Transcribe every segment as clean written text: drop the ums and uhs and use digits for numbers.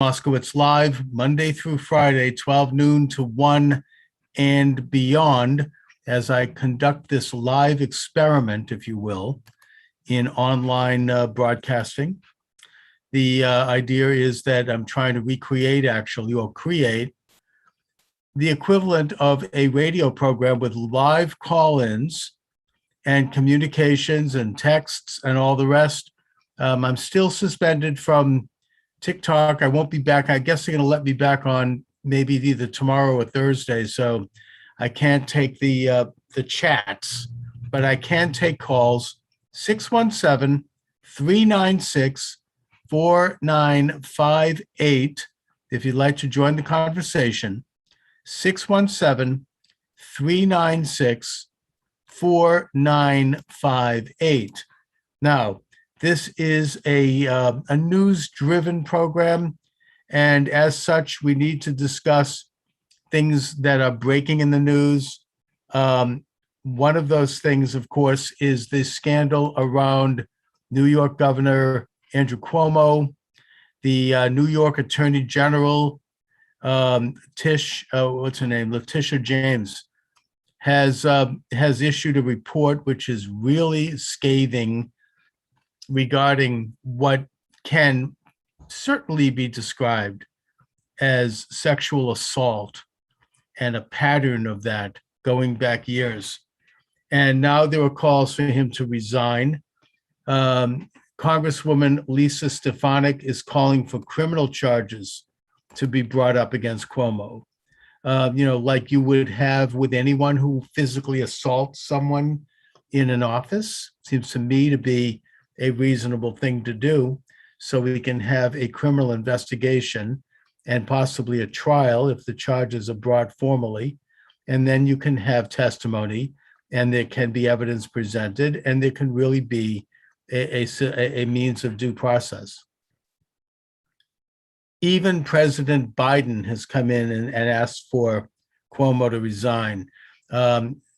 Moscowitz live Monday through Friday, 12 noon to 1 and beyond, as I conduct this live experiment, if you will, in online broadcasting. The idea is that I'm trying to recreate, actually, or create the equivalent of a radio program with live call-ins and communications and texts and all the rest. I'm still suspended from TikTok. I won't be back. I guess they're going to let me back on maybe either tomorrow or Thursday. So I can't take the chats, but I can take calls. 617-396-4958. If you'd like to join the conversation, 617-396-4958. Now, this is a news-driven program, and as such, we need to discuss things that are breaking in the news. One of those things, of course, is the scandal around New York Governor Andrew Cuomo, the New York Attorney General, Letitia James, has issued a report which is really scathing regarding what can certainly be described as sexual assault and a pattern of that going back years. And now there are calls for him to resign. Congresswoman Lisa Stefanik is calling for criminal charges to be brought up against Cuomo. Like you would have with anyone who physically assaults someone in an office. Seems to me to be a reasonable thing to do, so we can have a criminal investigation and possibly a trial if the charges are brought formally. And then you can have testimony, and there can be evidence presented, and there can really be a means of due process. Even President Biden has come in and asked for Cuomo to resign.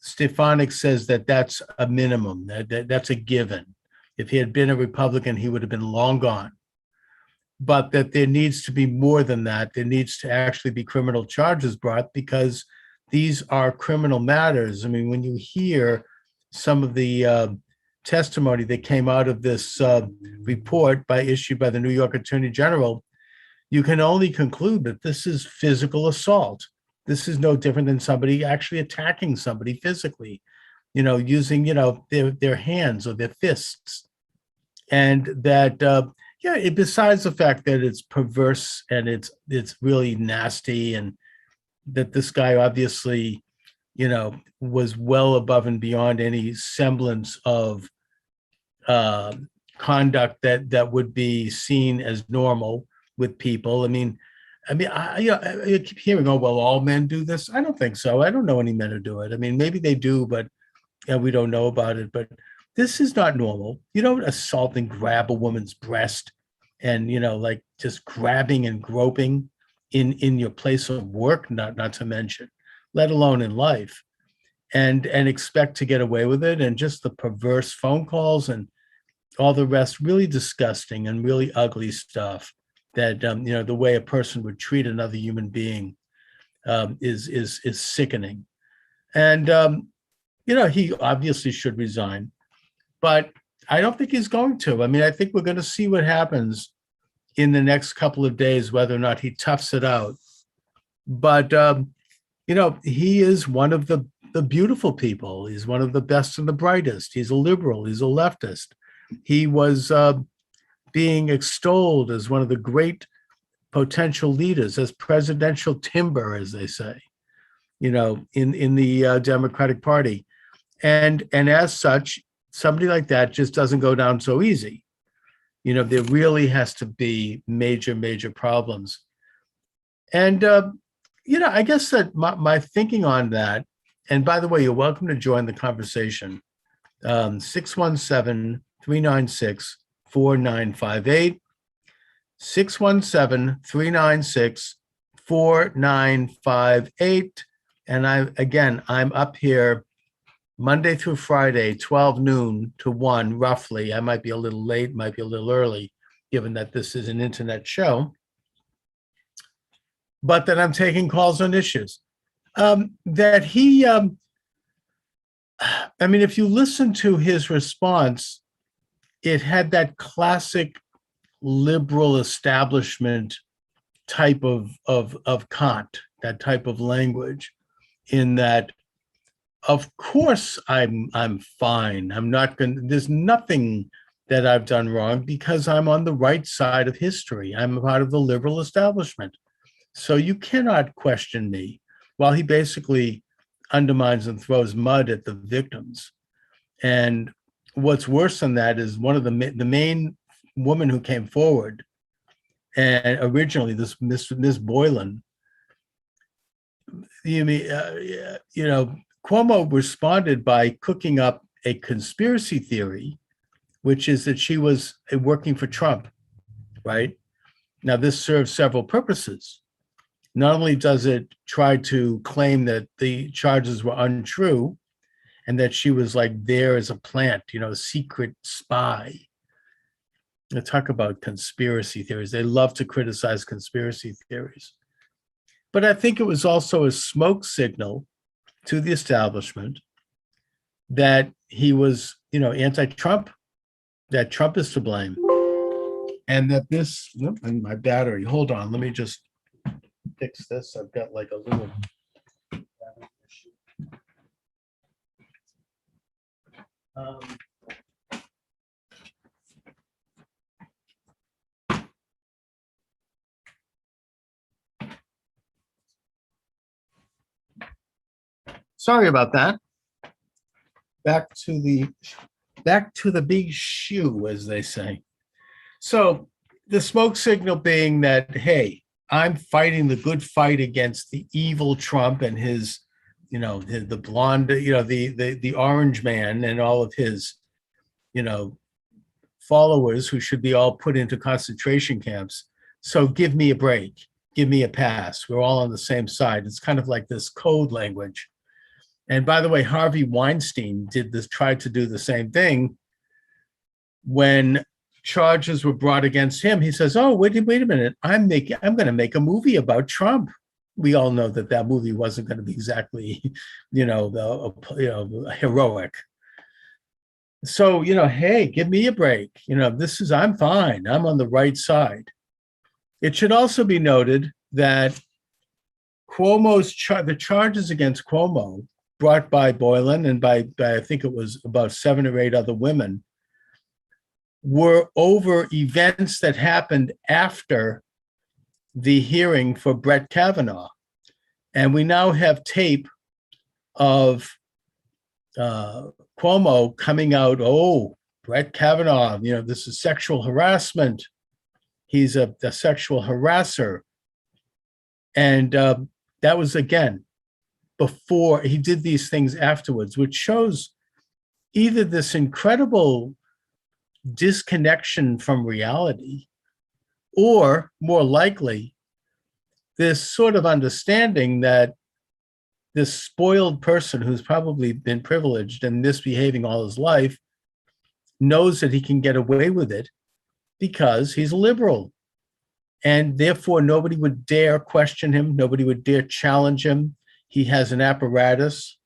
Stefanik says that that's a minimum, that's a given. If he had been a Republican, he would have been long gone. But that there needs to be more than that. There needs to actually be criminal charges brought, because these are criminal matters. I mean, when you hear some of the testimony that came out of this report issued by the New York Attorney General, you can only conclude that this is physical assault. This is no different than somebody actually attacking somebody physically, using, their hands or their fists. And that, besides the fact that it's perverse and it's really nasty, and that this guy obviously, was well above and beyond any semblance of conduct that would be seen as normal with people. I keep hearing, oh, well, all men do this. I don't think so. I don't know any men who do it. I mean, maybe they do, but we don't know about it. But this is not normal. You don't assault and grab a woman's breast and, like just grabbing and groping in your place of work, not to mention, let alone in life, and expect to get away with it. And just the perverse phone calls and all the rest, really disgusting and really ugly stuff that, the way a person would treat another human being is sickening. And, he obviously should resign, but I don't think he's going to. I mean, I think we're going to see what happens in the next couple of days, whether or not he toughs it out. But, he is one of the beautiful people. He's one of the best and the brightest. He's a liberal. He's a leftist. He was being extolled as one of the great potential leaders, as presidential timber, as they say, in the Democratic Party. And as such, somebody like that just doesn't go down so easy. There really has to be major, major problems. And, I guess that my thinking on that, and by the way, you're welcome to join the conversation, 617-396-4958, 617-396-4958. And I'm up here Monday through Friday, 12 noon to 1, roughly. I might be a little late, might be a little early, given that this is an internet show. but that I'm taking calls on issues. That he, I mean, if you listen to his response, it had that classic liberal establishment type of Kant, that type of language, in that, of course, I'm fine. I'm not going to, there's nothing that I've done wrong because I'm on the right side of history. I'm a part of the liberal establishment. So you cannot question me, while he basically undermines and throws mud at the victims. And what's worse than that is one of the main woman who came forward, and originally this Miss Boylan, Cuomo responded by cooking up a conspiracy theory, which is that she was working for Trump, right? Now, this serves several purposes. Not only does it try to claim that the charges were untrue and that she was like there as a plant, a secret spy. They talk about conspiracy theories. They love to criticize conspiracy theories. But I think it was also a smoke signal to the establishment that he was, anti-Trump, that Trump is to blame. And that this, and my battery, hold on, let me just fix this. I've got like a little battery issue. Sorry about that. Back to the big shoe, as they say. So the smoke signal being that, hey, I'm fighting the good fight against the evil Trump and his, the blonde, the orange man and all of his, followers who should be all put into concentration camps. So give me a break. Give me a pass. We're all on the same side. It's kind of like this code language. And by the way, Harvey Weinstein tried to do the same thing. When charges were brought against him, he says, "Oh, wait a minute! I'm going to make a movie about Trump." We all know that movie wasn't going to be exactly, heroic. So, hey, give me a break. I'm fine. I'm on the right side. It should also be noted that the charges against Cuomo, brought by Boylan and by I think it was about 7 or 8 other women, were over events that happened after the hearing for Brett Kavanaugh. And we now have tape of Cuomo coming out, oh, Brett Kavanaugh, this is sexual harassment. He's a sexual harasser. And that was, again, before he did these things afterwards, which shows either this incredible disconnection from reality, or more likely, this sort of understanding that this spoiled person who's probably been privileged and misbehaving all his life knows that he can get away with it because he's liberal. And therefore, nobody would dare question him. Nobody would dare challenge him. He has an apparatus.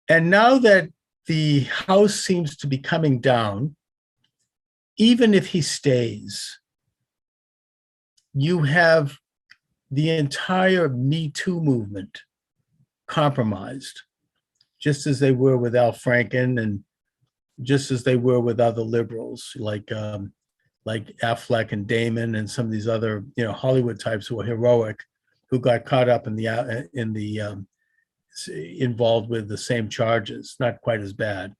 And now that the House seems to be coming down, even if he stays, you have the entire Me Too movement compromised, just as they were with Al Franken and just as they were with other liberals like Affleck and Damon and some of these other Hollywood types who were heroic, who got caught up in the involved with the same charges, not quite as bad.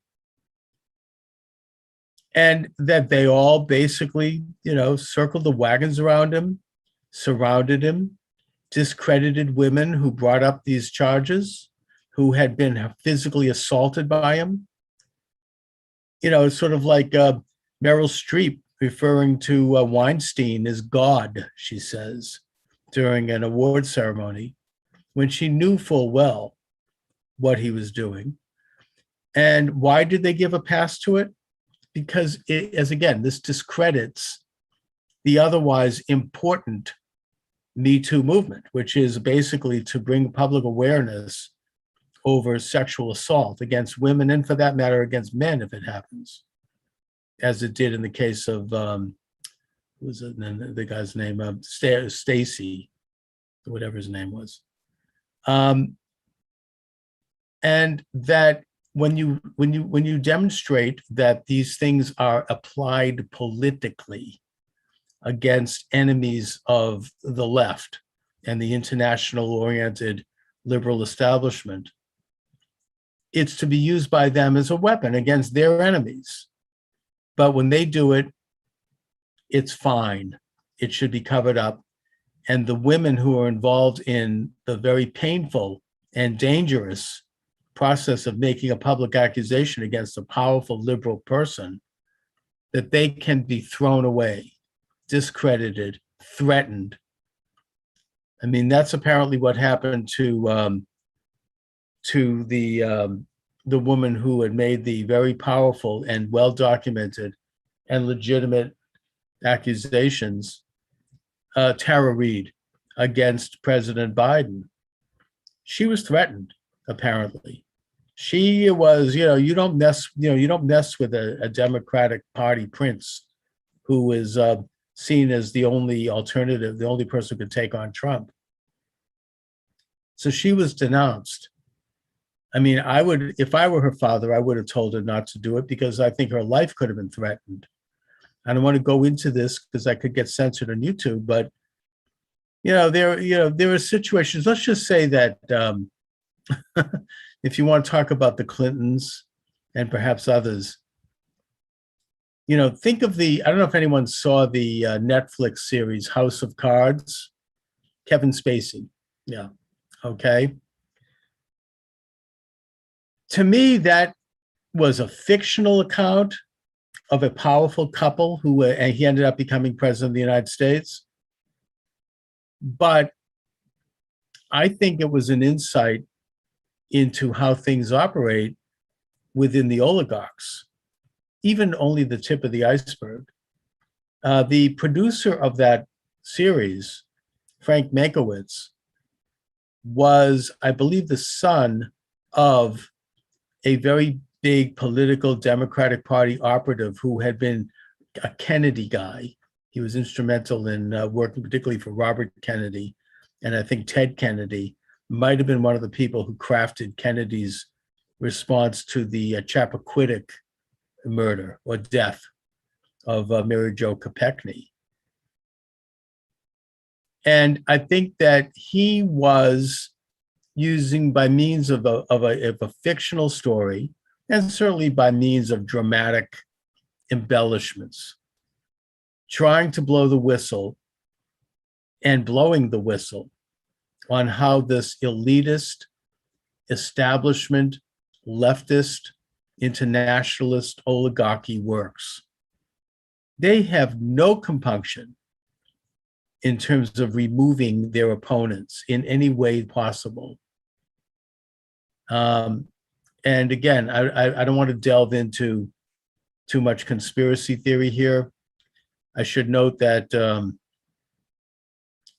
And that they all basically, circled the wagons around him, surrounded him, discredited women who brought up these charges, who had been physically assaulted by him. It's sort of like Meryl Streep referring to Weinstein as God, she says, during an award ceremony, when she knew full well what he was doing. And why did they give a pass to it? Because this discredits the otherwise important Me Too movement, which is basically to bring public awareness over sexual assault against women, and for that matter, against men if it happens, as it did in the case of who was it, the guy's name, Stacy, whatever his name was, and that when you demonstrate that these things are applied politically against enemies of the left and the international oriented liberal establishment, it's to be used by them as a weapon against their enemies. But when they do it, it's fine. It should be covered up. And the women who are involved in the very painful and dangerous process of making a public accusation against a powerful liberal person, that they can be thrown away, discredited, threatened. I mean, that's apparently what happened to the woman who had made the very powerful and well-documented and legitimate accusations, Tara Reid, against President Biden. She was threatened, apparently. She was, you don't mess with a Democratic Party prince who is seen as the only alternative, the only person who could take on Trump. So she was denounced. I mean, if I were her father, I would have told her not to do it because I think her life could have been threatened. I don't want to go into this because I could get censored on YouTube, but there are situations. Let's just say that if you want to talk about the Clintons and perhaps others, think of I don't know if anyone saw the Netflix series House of Cards, Kevin Spacey. Yeah. Okay. To me, that was a fictional account of a powerful couple who, and he ended up becoming president of the United States. But I think it was an insight into how things operate within the oligarchs, even only the tip of the iceberg. The producer of that series, Frank Mankiewicz, was, I believe, the son of a very big political Democratic Party operative who had been a Kennedy guy. He was instrumental in working particularly for Robert Kennedy, and I think Ted Kennedy might have been one of the people who crafted Kennedy's response to the Chappaquiddick murder or death of Mary Jo Kopechne. And I think that he was using, by means of a fictional story, and certainly by means of dramatic embellishments, trying to blow the whistle and blowing the whistle on how this elitist, establishment, leftist, internationalist oligarchy works. They have no compunction in terms of removing their opponents in any way possible. And again, I don't want to delve into too much conspiracy theory here. I should note that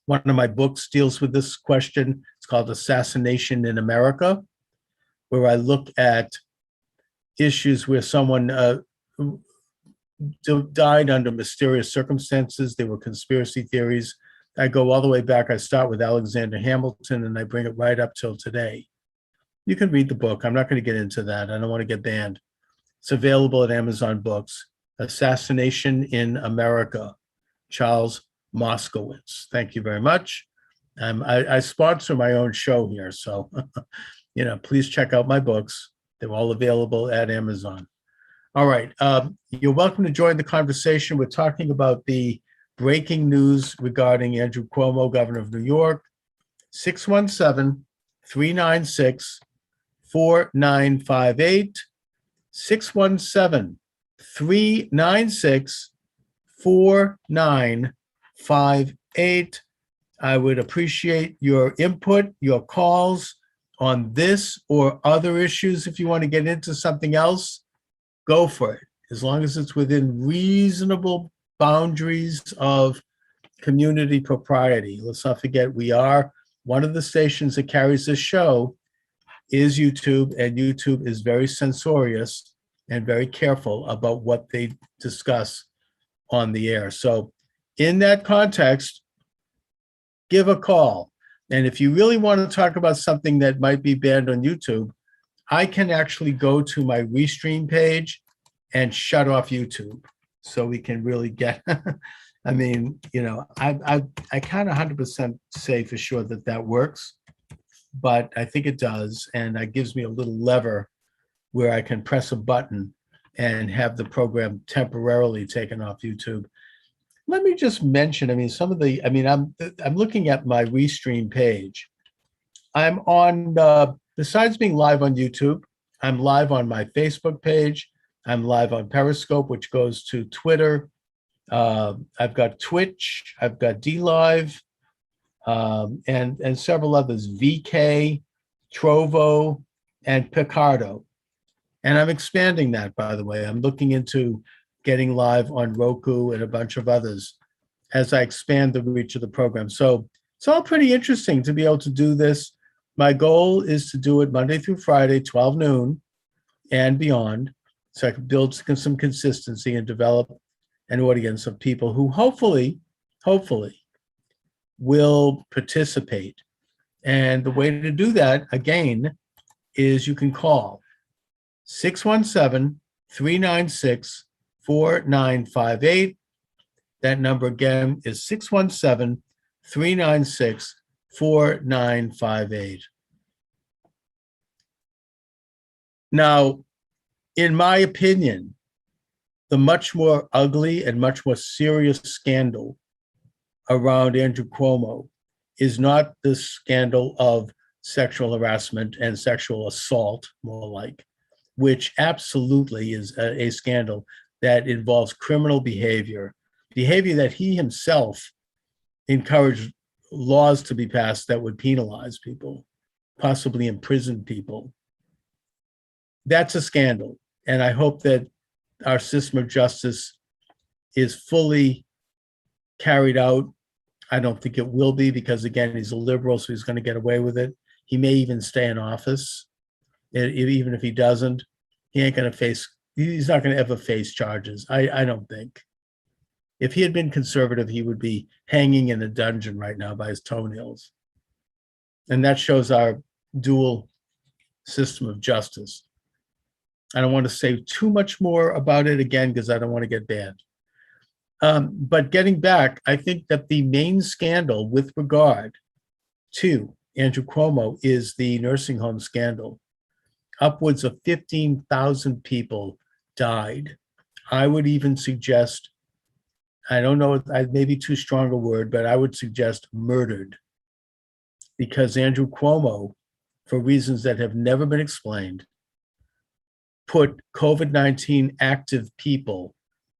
one of my books deals with this question. It's called Assassination in America, where I look at issues where someone died under mysterious circumstances. They were conspiracy theories. I go all the way back. I start with Alexander Hamilton and I bring it right up till today. You can read the book. I'm not going to get into that. I don't want to get banned. It's available at Amazon Books. Assassination in America, Charles Moscowitz. Thank you very much. I sponsor my own show here, so please check out my books. They're all available at Amazon. All right, you're welcome to join the conversation. We're talking about the breaking news regarding Andrew Cuomo, governor of New York. 617-396-4958. 617-396-4958. I would appreciate your input, your calls on this or other issues. If you want to get into something else, go for it, as long as it's within reasonable boundaries of community propriety. Let's not forget, we are one of the stations that carries this show is YouTube, and YouTube is very censorious and very careful about what they discuss on the air. So in that context, give a call. And if you really want to talk about something that might be banned on YouTube, I can actually go to my restream page and shut off YouTube so we can really get, I mean, you know, I can't 100% say for sure that that works, but I think it does. And that gives me a little lever where I can press a button and have the program temporarily taken off YouTube. Let me just mention, I mean, some of the, I mean, I'm looking at my restream page. I'm on, besides being live on YouTube, I'm live on my Facebook page. I'm live on Periscope, which goes to Twitter. I've got Twitch, I've got DLive, and several others, VK, Trovo, and Picardo. And I'm expanding that, by the way. I'm looking into getting live on Roku and a bunch of others as I expand the reach of the program. So it's all pretty interesting to be able to do this. My goal is to do it Monday through Friday, 12 noon and beyond, so I can build some consistency and develop an audience of people who hopefully will participate. And the way to do that, again, is you can call 617-396-4958. That number again is 617-396-4958. Now, in my opinion, the much more ugly and much more serious scandal around Andrew Cuomo is not the scandal of sexual harassment and sexual assault, more like, which absolutely is a scandal that involves criminal behavior that he himself encouraged laws to be passed that would penalize people, possibly imprison people. That's a scandal. And I hope that our system of justice is fully carried out. I don't think it will be because, again, he's a liberal, so he's going to get away with it. He may even stay in office. Even if he doesn't, he ain't going to face, he's not going to ever face charges. I don't think. If he had been conservative, he would be hanging in a dungeon right now by his toenails. And that shows our dual system of justice. I don't want to say too much more about it again, because I don't want to get banned. But getting back, I think that the main scandal with regard to Andrew Cuomo is the nursing home scandal. Upwards of 15,000 people died. I would even suggest, I don't know, maybe too strong a word, but I would suggest murdered, because Andrew Cuomo, for reasons that have never been explained, put COVID-19 active people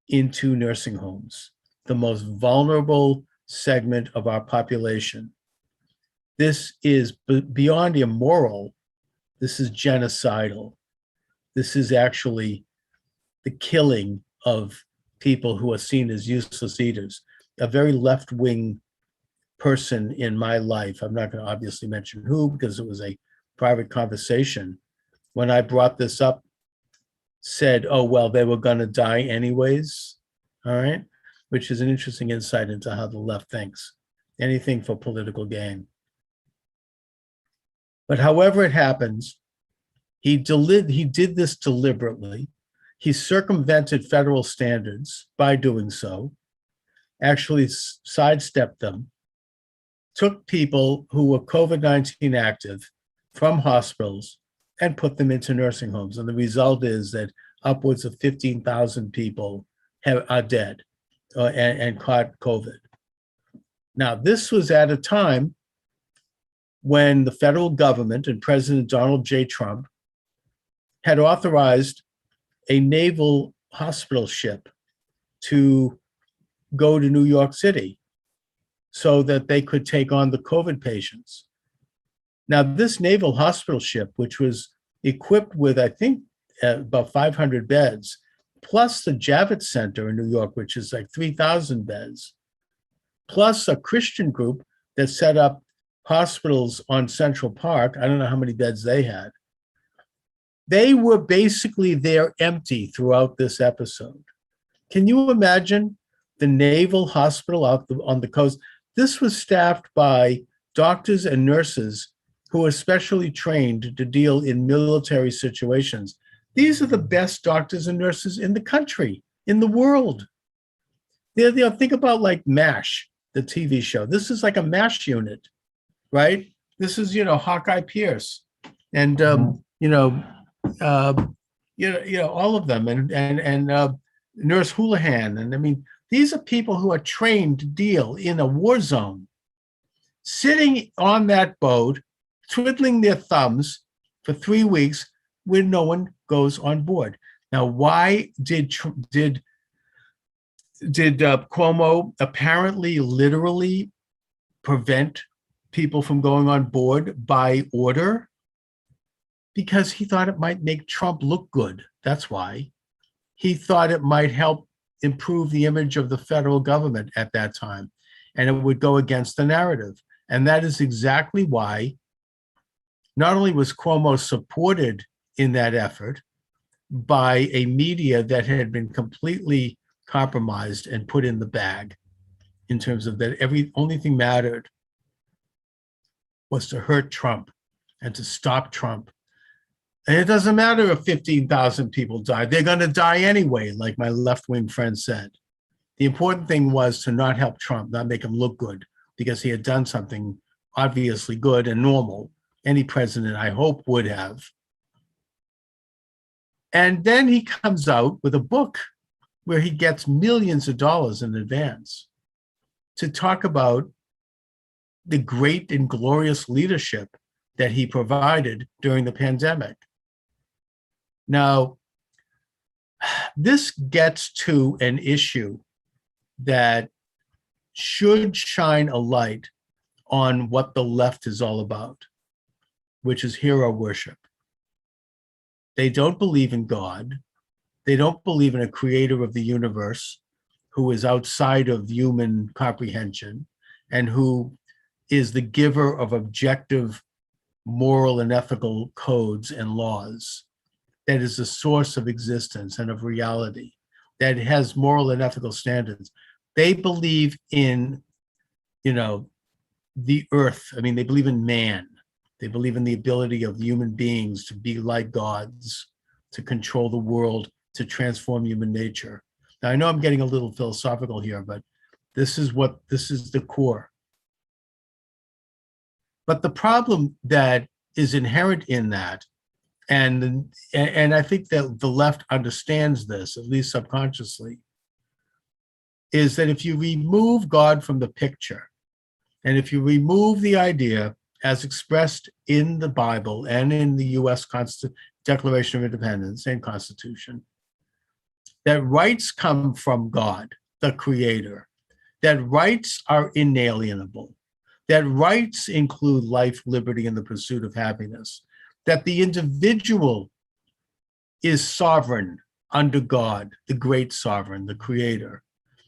into nursing homes, the most vulnerable segment of our population. This is beyond immoral. This is genocidal. This is actually the killing of people who are seen as useless eaters. A very left-wing person in my life, I'm not going to obviously mention who because it was a private conversation, when I brought this up, said, oh, well, they were going to die anyways, all right? Which is an interesting insight into how the left thinks. Anything for political gain. But however it happens, he did this deliberately. He circumvented federal standards by doing so, actually sidestepped them, took people who were COVID-19 active from hospitals and put them into nursing homes. And the result is that upwards of 15,000 people are dead and caught COVID. Now, this was at a time when the federal government and President Donald J. Trump had authorized a naval hospital ship to go to New York City so that they could take on the COVID patients. Now, this naval hospital ship, which was equipped with, I think, about 500 beds, plus the Javits Center in New York, which is like 3,000 beds, plus a Christian group that set up hospitals on Central Park. I don't know how many beds they had. They were basically there empty throughout this episode. Can you imagine the Naval Hospital on the coast? This was staffed by doctors and nurses who are specially trained to deal in military situations. These are the best doctors and nurses in the country, in the world. Think about like MASH, the TV show. This is like a MASH unit, right? This is, Hawkeye Pierce and, all of them and Nurse Houlihan. And I mean, these are people who are trained to deal in a war zone, sitting on that boat, twiddling their thumbs for 3 weeks when no one goes on board. Now, why did Cuomo apparently literally prevent people from going on board by order? Because he thought it might make Trump look good. That's why. He thought it might help improve the image of the federal government at that time, and it would go against the narrative. And that is exactly why not only was Cuomo supported in that effort by a media that had been completely compromised and put in the bag, in terms of that only thing mattered was to hurt Trump and to stop Trump. And it doesn't matter if 15,000 people died. They're going to die anyway, like my left-wing friend said. The important thing was to not help Trump, not make him look good, because he had done something obviously good and normal. Any president, I hope, would have. And then he comes out with a book where he gets millions of dollars in advance to talk about the great and glorious leadership that he provided during the pandemic. Now, this gets to an issue that should shine a light on what the left is all about, which is hero worship. They don't believe in God. They don't believe in a creator of the universe who is outside of human comprehension and who is the giver of objective moral and ethical codes and laws, that is the source of existence and of reality, that has moral and ethical standards. They believe in, the earth. I mean, they believe in man. They believe in the ability of human beings to be like gods, to control the world, to transform human nature. Now, I know I'm getting a little philosophical here, but this is the core. But the problem that is inherent in that, and I think that the left understands this, at least subconsciously, is that if you remove God from the picture, and if you remove the idea as expressed in the Bible and in the U.S. Declaration of Independence and Constitution, that rights come from God, the Creator, that rights are inalienable, that rights include life, liberty, and the pursuit of happiness, that the individual is sovereign under God, the great sovereign, the Creator,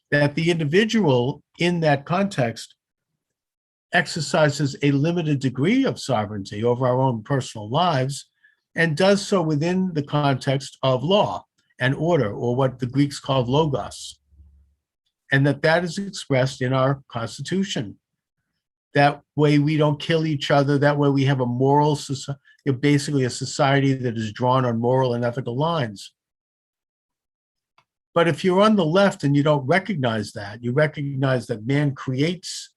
that the individual in that context exercises a limited degree of sovereignty over our own personal lives and does so within the context of law and order, or what the Greeks called logos, and that is expressed in our Constitution. That way we don't kill each other. That way we have a moral society, basically a society that is drawn on moral and ethical lines. But if you're on the left and you don't recognize that, you recognize that man creates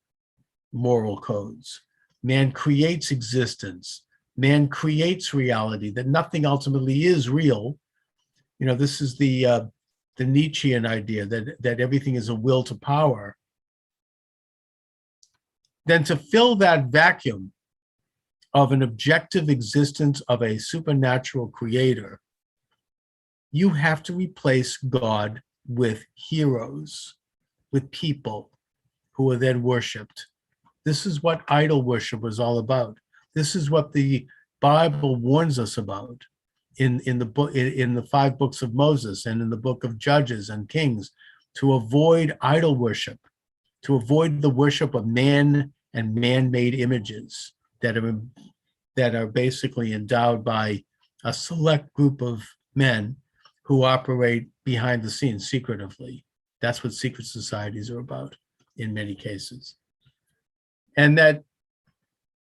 moral codes, man creates existence, man creates reality, that nothing ultimately is real. This is the Nietzschean idea that everything is a will to power. Then to fill that vacuum of an objective existence of a supernatural creator, you have to replace God with heroes, with people who are then worshipped. This is what idol worship was all about. This is what the Bible warns us about in the 5 books of Moses and in the book of Judges and Kings, to avoid idol worship, to avoid the worship of man and man-made images that are basically endowed by a select group of men who operate behind the scenes secretively. That's what secret societies are about in many cases. And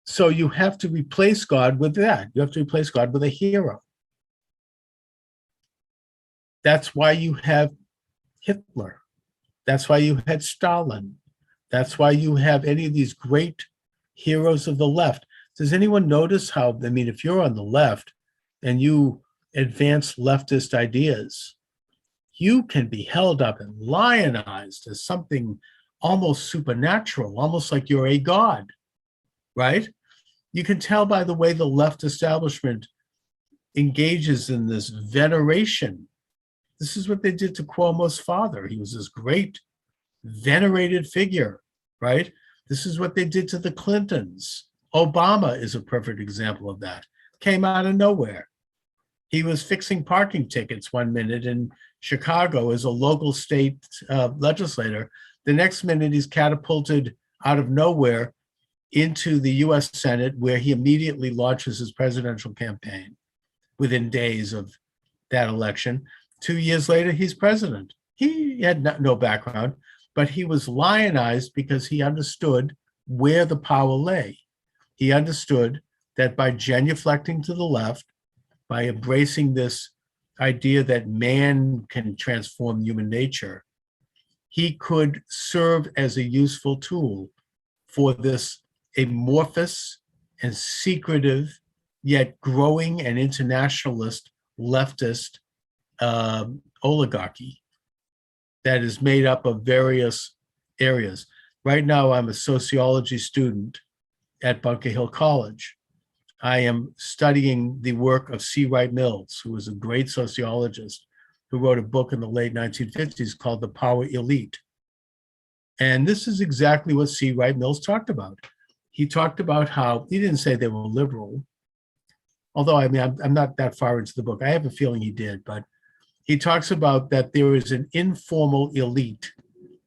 so you have to replace God with that. You have to replace God with a hero. That's why you have Hitler. That's why you had Stalin. That's why you have any of these great heroes of the left. Does anyone notice how, if you're on the left and you advance leftist ideas, you can be held up and lionized as something almost supernatural, almost like you're a god, right? You can tell by the way the left establishment engages in this veneration. This is what they did to Cuomo's father. He was this great venerated figure, right? This is what they did to the Clintons. Obama is a perfect example of that. Came out of nowhere. He was fixing parking tickets one minute in Chicago as a local state legislator. The next minute, he's catapulted out of nowhere into the US Senate, where he immediately launches his presidential campaign within days of that election. 2 years later, he's president. He had no background, but he was lionized because he understood where the power lay. He understood that by genuflecting to the left, by embracing this idea that man can transform human nature, he could serve as a useful tool for this amorphous and secretive, yet growing and internationalist leftist oligarchy that is made up of various areas. Right now, I'm a sociology student at Bunker Hill College. I am studying the work of C. Wright Mills, who was a great sociologist who wrote a book in the late 1950s called The Power Elite. And this is exactly what C. Wright Mills talked about. He talked about how, he didn't say they were liberal, although I'm not that far into the book. I have a feeling he did, but he talks about that there is an informal elite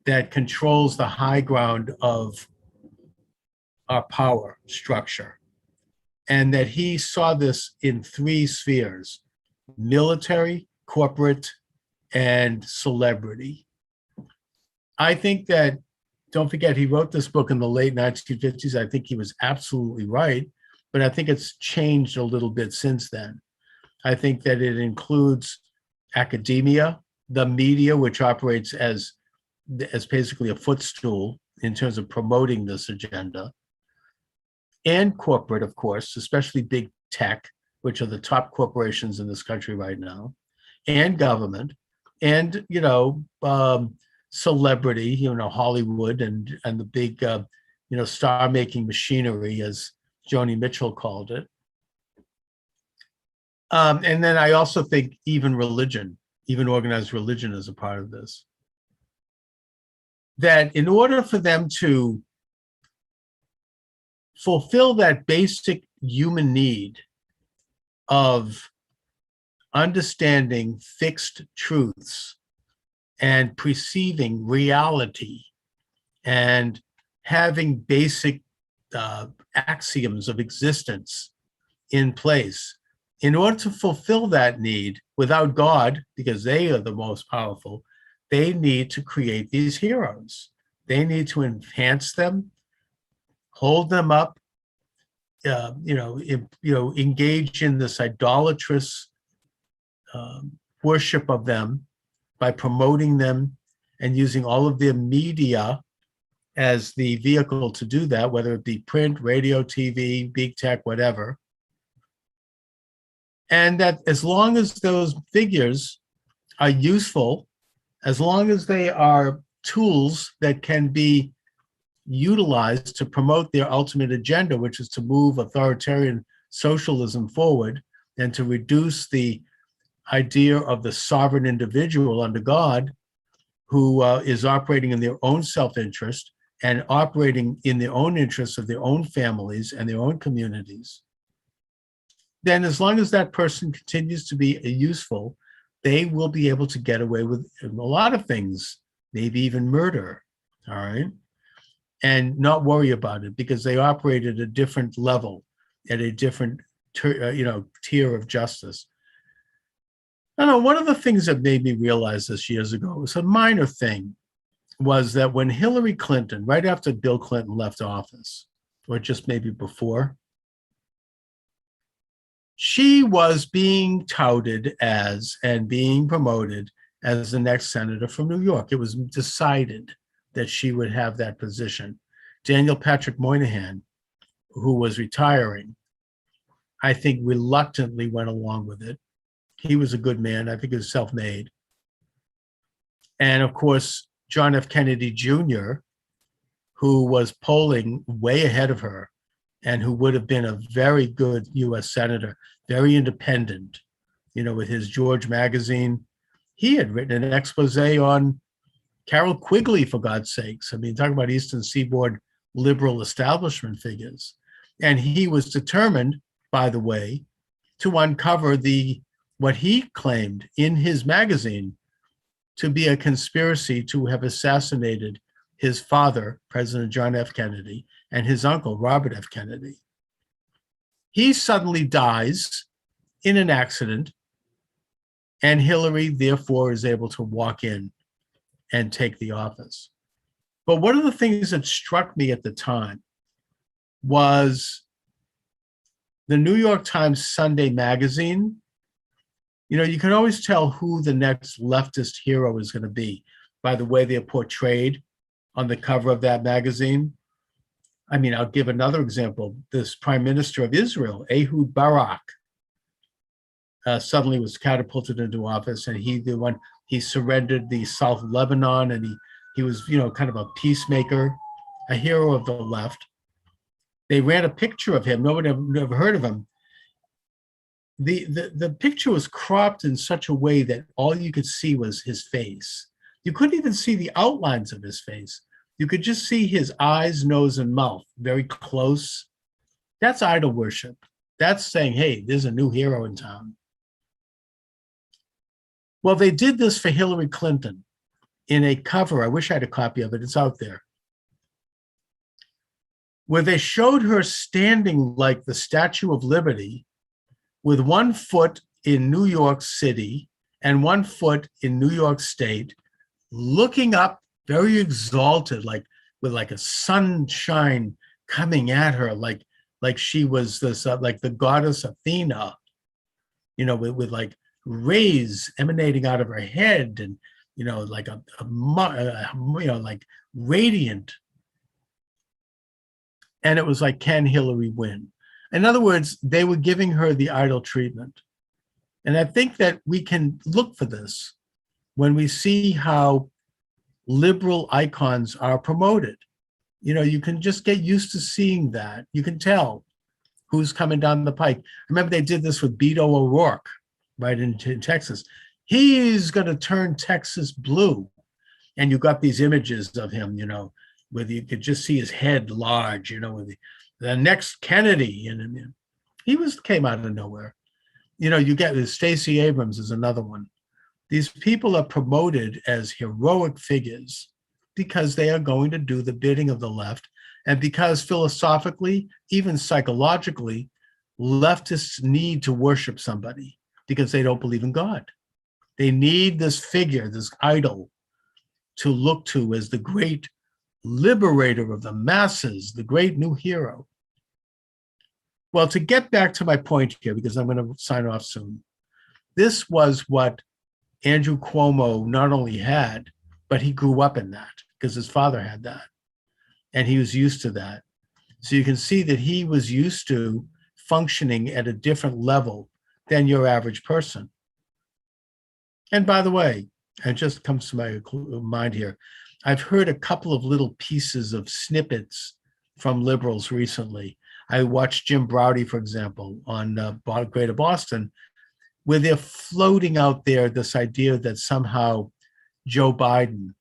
that controls the high ground of our power structure. And that he saw this in three spheres: military, corporate, and celebrity. I think that, don't forget, he wrote this book in the late 1950s. I think he was absolutely right, but I think it's changed a little bit since then. I think that it includes academia, the media, which operates as basically a footstool in terms of promoting this agenda, and corporate, of course, especially big tech, which are the top corporations in this country right now, and government, and celebrity, Hollywood and the big star-making machinery, as Joni Mitchell called it. And then I also think even religion, even organized religion, is a part of this. That in order for them to fulfill that basic human need of understanding fixed truths and perceiving reality and having basic axioms of existence in place, in order to fulfill that need without God, because they are the most powerful, they need to create these heroes. They need to enhance them, hold them up, engage in this idolatrous worship of them by promoting them and using all of their media as the vehicle to do that, whether it be print, radio, TV, big tech, whatever. And that as long as those figures are useful, as long as they are tools that can be utilized to promote their ultimate agenda, which is to move authoritarian socialism forward and to reduce the idea of the sovereign individual under God, who is operating in their own self-interest and operating in their own interests of their own families and their own communities, then as long as that person continues to be useful, they will be able to get away with a lot of things, maybe even murder, all right? and not worry about it because they operate at a different level, at a different tier of justice. I don't know, one of the things that made me realize this years ago, it was a minor thing, was that when Hillary Clinton, right after Bill Clinton left office, or just maybe before, she was being touted as and being promoted as the next senator from New York. It was decided that she would have that position. Daniel Patrick Moynihan, who was retiring, I think reluctantly went along with it. He was a good man. I think he was self-made. And of course, John F. Kennedy Jr., who was polling way ahead of her and who would have been a very good U.S. senator, very independent, with his George magazine. He had written an expose on Carol Quigley, for God's sakes. I mean, talking about Eastern Seaboard liberal establishment figures. And he was determined, by the way, to uncover what he claimed in his magazine to be a conspiracy to have assassinated his father, President John F. Kennedy, and his uncle, Robert F. Kennedy. He suddenly dies in an accident, and Hillary, therefore, is able to walk in and take the office. But one of the things that struck me at the time was the New York Times Sunday magazine. You can always tell who the next leftist hero is going to be by the way they're portrayed on the cover of that magazine. I mean, I'll give another example. This Prime Minister of Israel, Ehud Barak, suddenly was catapulted into office, and he surrendered the South Lebanon, and he was, kind of a peacemaker, a hero of the left. They ran a picture of him. Nobody ever heard of him. The picture was cropped in such a way that all you could see was his face. You couldn't even see the outlines of his face. You could just see his eyes, nose, and mouth very close. That's idol worship. That's saying, hey, there's a new hero in town. Well, they did this for Hillary Clinton in a cover. I wish I had a copy of it. It's out there. Where they showed her standing like the Statue of Liberty with one foot in New York City and one foot in New York State, looking up very exalted, with a sunshine coming at her, like she was this, like the goddess Athena, with like rays emanating out of her head, and like like radiant. And it was like, can Hillary win? In other words, they were giving her the idol treatment. And I think that we can look for this when we see how liberal icons are promoted. You can just get used to seeing that. You can tell who's coming down the pike. Remember, they did this with Beto O'Rourke, right, in Texas. He's going to turn Texas blue. And you got these images of him, where you could just see his head large, with the next Kennedy. And he came out of nowhere. You get Stacey Abrams is another one. These people are promoted as heroic figures because they are going to do the bidding of the left, and because philosophically, even psychologically, leftists need to worship somebody because they don't believe in God. They need this figure, this idol, to look to as the great liberator of the masses, the great new hero. Well, to get back to my point here, because I'm going to sign off soon, this was what Andrew Cuomo not only had, but he grew up in that because his father had that, and he was used to that. So you can see that he was used to functioning at a different level than your average person. And by the way, it just comes to my mind here, I've heard a couple of little pieces of snippets from liberals recently. I watched Jim Braude, for example, on Greater Boston, where they're floating out there this idea that somehow Joe Biden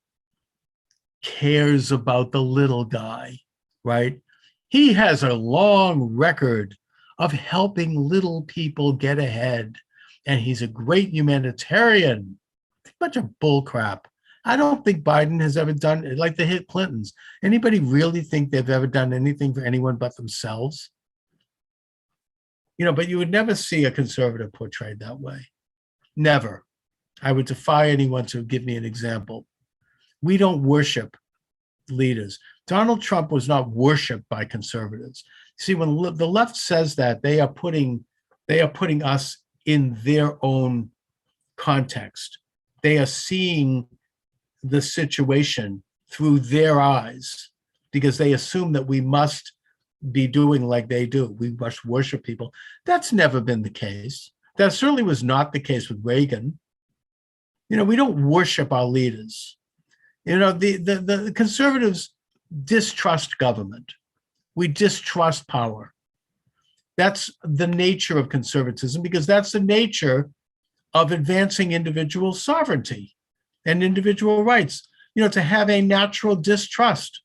cares about the little guy, right? He has a long record of helping little people get ahead, and he's a great humanitarian. A bunch of bull crap. I don't think Biden has ever done it like the hit Clintons. Anybody really think they've ever done anything for anyone but themselves? But you would never see a conservative portrayed that way. Never. I would defy anyone to give me an example. We don't worship leaders. Donald Trump was not worshiped by conservatives. See, when the left says that, they are putting us in their own context. They are seeing the situation through their eyes because they assume that we must be doing like they do. We must worship people. That's never been the case. That certainly was not the case with Reagan. We don't worship our leaders. The conservatives distrust government. We distrust power. That's the nature of conservatism because that's the nature of advancing individual sovereignty and individual rights. To have a natural distrust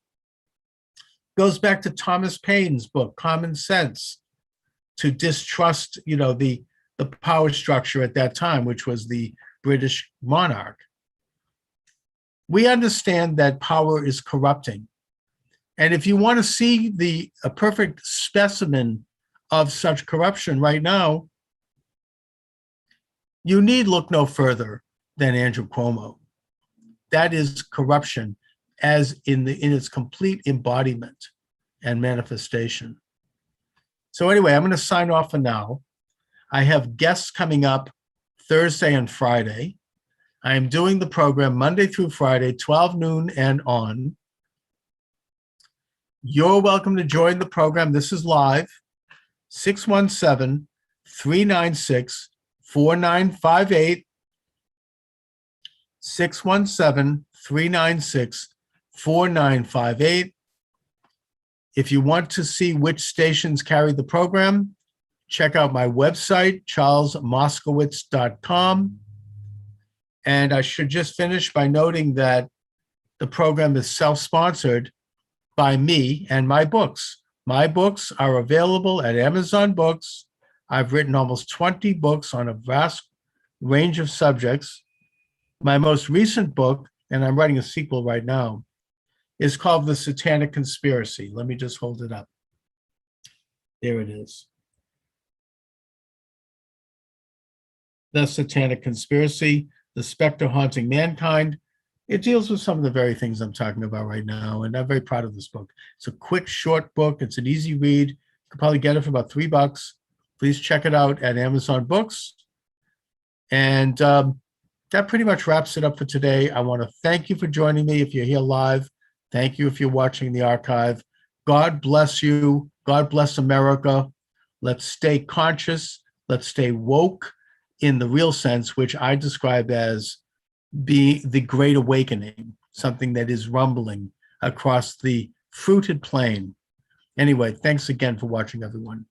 goes back to Thomas Paine's book, Common Sense, to distrust, the power structure at that time, which was the British monarch. We understand that power is corrupting. And if you want to see a perfect specimen of such corruption right now, you need look no further than Andrew Cuomo. That is corruption as in its complete embodiment and manifestation. So anyway, I'm going to sign off for now. I have guests coming up Thursday and Friday. I am doing the program Monday through Friday, 12 noon and on. You're welcome to join the program. This is live, 617-396-4958. 617-396-4958. If you want to see which stations carry the program, check out my website, charlesmoscowitz.com. And I should just finish by noting that the program is self-sponsored by me and my books. My books are available at Amazon Books. I've written almost 20 books on a vast range of subjects. My most recent book, and I'm writing a sequel right now, is called The Satanic Conspiracy. Let me just hold it up. There it is. The Satanic Conspiracy, The Spectre Haunting Mankind. It deals with some of the very things I'm talking about right now, and I'm very proud of this book. It's a quick, short book. It's an easy read. You could probably get it for about $3. Please check it out at Amazon Books. And that pretty much wraps it up for today. I want to thank you for joining me if you're here live. Thank you if you're watching the archive. God bless you. God bless America. Let's stay conscious. Let's stay woke in the real sense, which I describe as be the Great Awakening, something that is rumbling across the fruited plain. Anyway, thanks again for watching, everyone.